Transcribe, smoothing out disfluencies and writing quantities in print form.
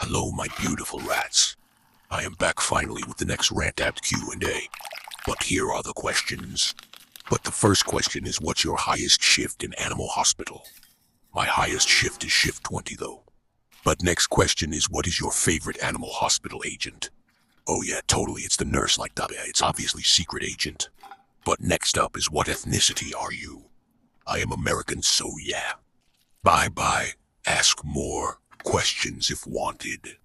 Hello, my beautiful rats. I am back finally with the next Rantapped Q&A. But here are the questions. But the first question is, what's your highest shift in Animal Hospital? My highest shift is shift 20 though. But next question is, what is your favorite Animal Hospital agent? Oh yeah, totally, it's the nurse like that. It's obviously secret agent. But next up is, what ethnicity are you? I am American, so yeah. Bye bye. Ask more questions if wanted.